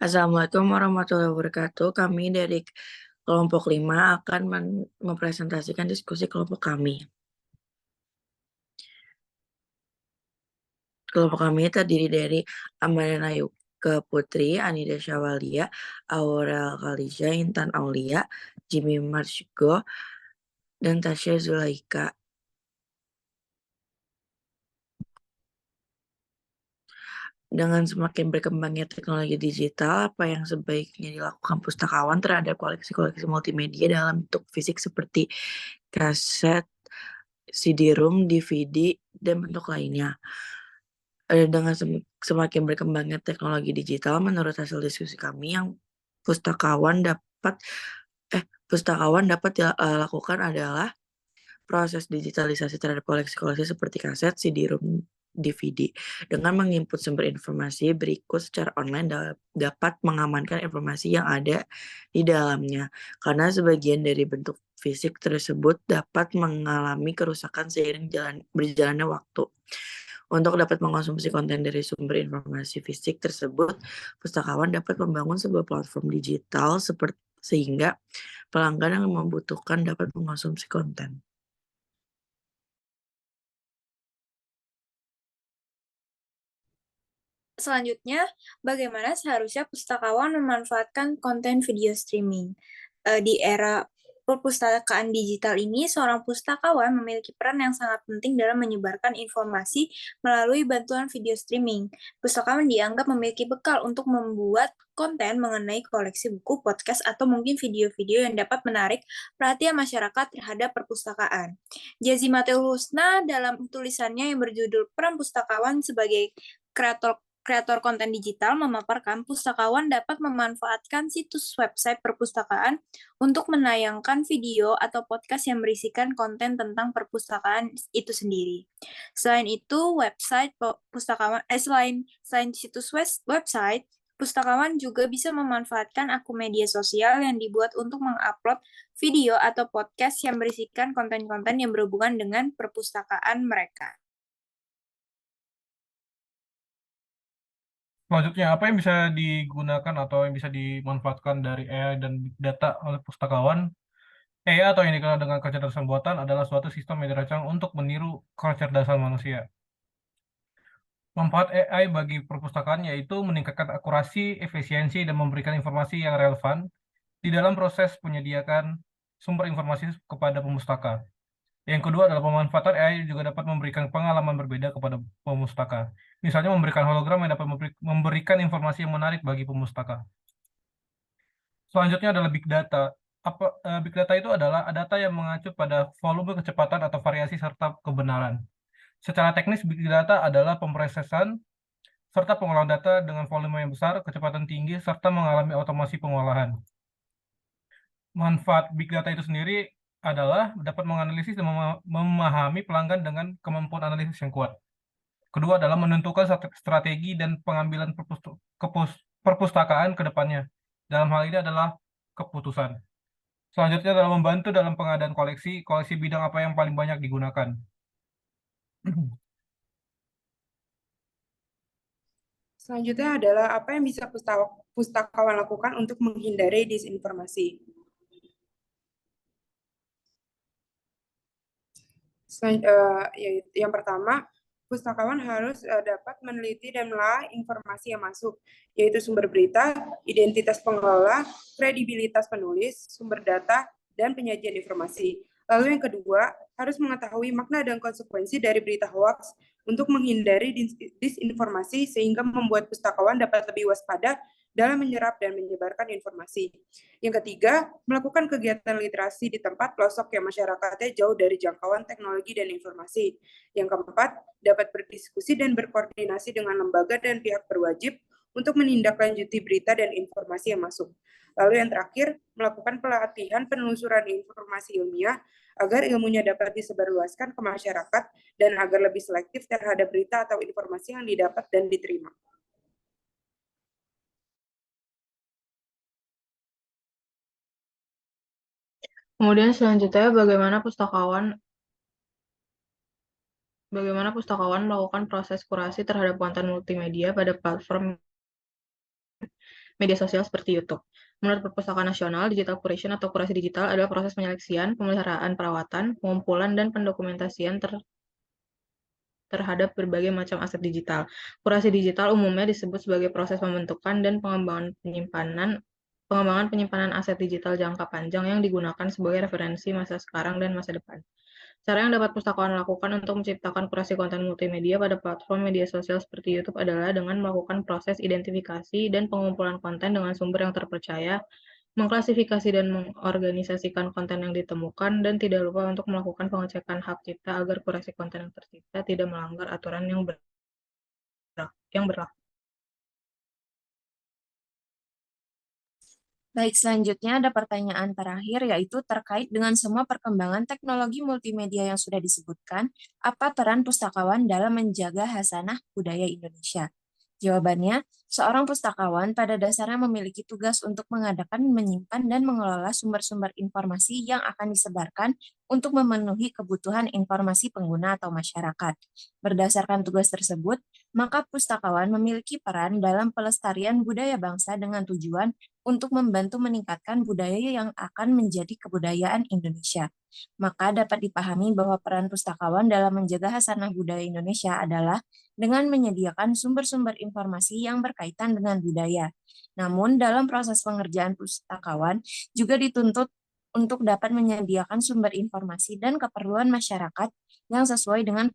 Assalamualaikum warahmatullahi wabarakatuh. Kami dari kelompok 5 akan mempresentasikan diskusi kelompok kami. Kelompok kami terdiri dari Amarena Yuke Putri, Anida Syawalia, Aurel Khaliza, Intan Aulia, Jimmy Marsgo, dan Tasya Zulaika. Dengan semakin berkembangnya teknologi digital, apa yang sebaiknya dilakukan pustakawan terhadap koleksi-koleksi multimedia dalam bentuk fisik seperti kaset, CD-ROM, DVD, dan bentuk lainnya. Dengan semakin berkembangnya teknologi digital, menurut hasil diskusi kami yang pustakawan dapat lakukan adalah proses digitalisasi terhadap koleksi-koleksi seperti kaset, CD-ROM, DVD. Dengan menginput sumber informasi berikut secara online dapat mengamankan informasi yang ada di dalamnya, karena sebagian dari bentuk fisik tersebut dapat mengalami kerusakan seiring berjalannya waktu. Untuk dapat mengonsumsi konten dari sumber informasi fisik tersebut, pustakawan dapat membangun sebuah platform digital sehingga pelanggan yang membutuhkan dapat mengonsumsi konten. Selanjutnya, bagaimana seharusnya pustakawan memanfaatkan konten video streaming? Di era perpustakaan digital ini, seorang pustakawan memiliki peran yang sangat penting dalam menyebarkan informasi melalui bantuan video streaming. Pustakawan dianggap memiliki bekal untuk membuat konten mengenai koleksi buku, podcast, atau mungkin video-video yang dapat menarik perhatian masyarakat terhadap perpustakaan. Jazi Mateo Husna dalam tulisannya yang berjudul Peran Pustakawan sebagai Kreator konten digital memaparkan pustakawan dapat memanfaatkan situs website perpustakaan untuk menayangkan video atau podcast yang berisikan konten tentang perpustakaan itu sendiri. Selain itu, selain situs website, pustakawan juga bisa memanfaatkan akun media sosial yang dibuat untuk mengupload video atau podcast yang berisikan konten-konten yang berhubungan dengan perpustakaan mereka. Selanjutnya, apa yang bisa digunakan atau yang bisa dimanfaatkan dari AI dan Big Data oleh pustakawan? AI atau yang dikenal dengan kecerdasan buatan adalah suatu sistem yang dirancang untuk meniru kecerdasan manusia. Manfaat AI bagi perpustakaan yaitu meningkatkan akurasi, efisiensi, dan memberikan informasi yang relevan di dalam proses penyediaan sumber informasi kepada pemustaka. Yang kedua adalah pemanfaatan AI juga dapat memberikan pengalaman berbeda kepada pemustaka. Misalnya memberikan hologram yang dapat memberikan informasi yang menarik bagi pemustaka. Selanjutnya adalah Big Data. Big Data itu adalah data yang mengacu pada volume, kecepatan, atau variasi serta kebenaran. Secara teknis, Big Data adalah pemrosesan serta pengolahan data dengan volume yang besar, kecepatan tinggi, serta mengalami otomasi pengolahan. Manfaat Big Data itu sendiri adalah dapat menganalisis dan memahami pelanggan dengan kemampuan analisis yang kuat. Kedua adalah menentukan strategi dan pengambilan perpustakaan ke depannya. Dalam hal ini adalah keputusan. Selanjutnya adalah membantu dalam pengadaan koleksi bidang apa yang paling banyak digunakan. Selanjutnya adalah apa yang bisa pustakawan lakukan untuk menghindari disinformasi. Yang pertama, pustakawan harus dapat meneliti dan menelaah informasi yang masuk, yaitu sumber berita, identitas pengelola, kredibilitas penulis, sumber data, dan penyajian informasi. Lalu yang kedua, harus mengetahui makna dan konsekuensi dari berita hoax untuk menghindari disinformasi sehingga membuat pustakawan dapat lebih waspada dalam menyerap dan menyebarkan informasi. Yang ketiga, melakukan kegiatan literasi di tempat pelosok yang masyarakatnya jauh dari jangkauan teknologi dan informasi. Yang keempat, dapat berdiskusi dan berkoordinasi dengan lembaga dan pihak berwajib untuk menindaklanjuti berita dan informasi yang masuk. Lalu yang terakhir, melakukan pelatihan penelusuran informasi ilmiah agar ilmunya dapat disebarluaskan ke masyarakat dan agar lebih selektif terhadap berita atau informasi yang didapat dan diterima. Kemudian selanjutnya bagaimana pustakawan melakukan proses kurasi terhadap konten multimedia pada platform media sosial seperti YouTube. Menurut Perpustakaan Nasional, digital curation atau kurasi digital adalah proses penyeleksian, pemeliharaan, perawatan, pengumpulan, dan pendokumentasian terhadap berbagai macam aset digital. Kurasi digital umumnya disebut sebagai proses pembentukan dan pengembangan penyimpanan aset digital jangka panjang yang digunakan sebagai referensi masa sekarang dan masa depan. Cara yang dapat pustakawan lakukan untuk menciptakan kurasi konten multimedia pada platform media sosial seperti YouTube adalah dengan melakukan proses identifikasi dan pengumpulan konten dengan sumber yang terpercaya, mengklasifikasi dan mengorganisasikan konten yang ditemukan, dan tidak lupa untuk melakukan pengecekan hak cipta agar kurasi konten yang tercipta tidak melanggar aturan yang berlaku. Baik, selanjutnya ada pertanyaan terakhir, yaitu terkait dengan semua perkembangan teknologi multimedia yang sudah disebutkan, apa peran pustakawan dalam menjaga hasanah budaya Indonesia? Jawabannya, seorang pustakawan pada dasarnya memiliki tugas untuk mengadakan, menyimpan, dan mengelola sumber-sumber informasi yang akan disebarkan untuk memenuhi kebutuhan informasi pengguna atau masyarakat. Berdasarkan tugas tersebut, maka pustakawan memiliki peran dalam pelestarian budaya bangsa dengan tujuan untuk membantu meningkatkan budaya yang akan menjadi kebudayaan Indonesia. Maka dapat dipahami bahwa peran pustakawan dalam menjaga hasanah budaya Indonesia adalah dengan menyediakan sumber-sumber informasi yang berkaitan dengan budaya. Namun, dalam proses pengerjaan pustakawan juga dituntut untuk dapat menyediakan sumber informasi dan keperluan masyarakat yang sesuai dengan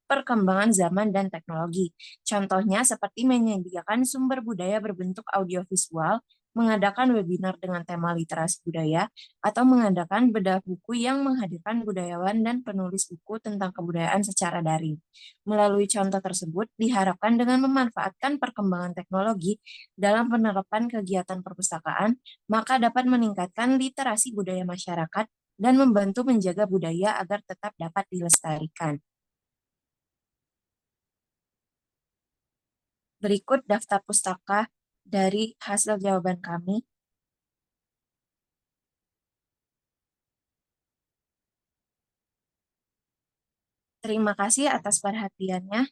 perkembangan zaman dan teknologi. Contohnya seperti menyediakan sumber budaya berbentuk audiovisual, mengadakan webinar dengan tema literasi budaya, atau mengadakan bedah buku yang menghadirkan budayawan dan penulis buku tentang kebudayaan secara daring. Melalui contoh tersebut, diharapkan dengan memanfaatkan perkembangan teknologi dalam penerapan kegiatan perpustakaan, maka dapat meningkatkan literasi budaya masyarakat dan membantu menjaga budaya agar tetap dapat dilestarikan. Berikut daftar pustaka dari hasil jawaban kami. Terima kasih atas perhatiannya.